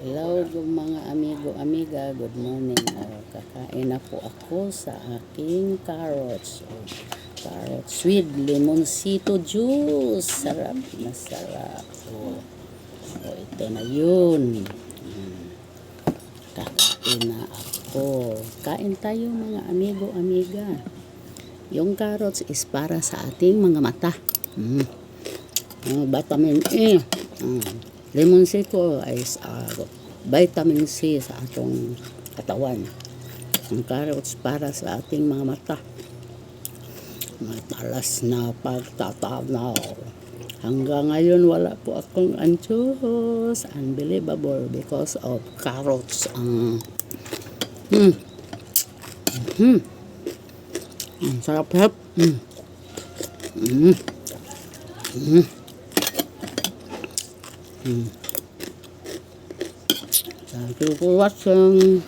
Hello mga amigo, amiga, good morning. Kakain na po ako sa aking carrots. Carrots with limoncito juice. Sarap na sarap. Ito na yun. Kakain na ako. Kain tayo mga amigo, amiga. Yung carrots is para sa ating mga mata. Vitamin E. Limoncito is vitamin C sa atong katawan. Ang carrots para sa ating mga mata. Matalas na pagtatanaw. Hanggang ngayon wala po akong antios. Unbelievable because of carrots. Sarap-sarap. Thank you for watching.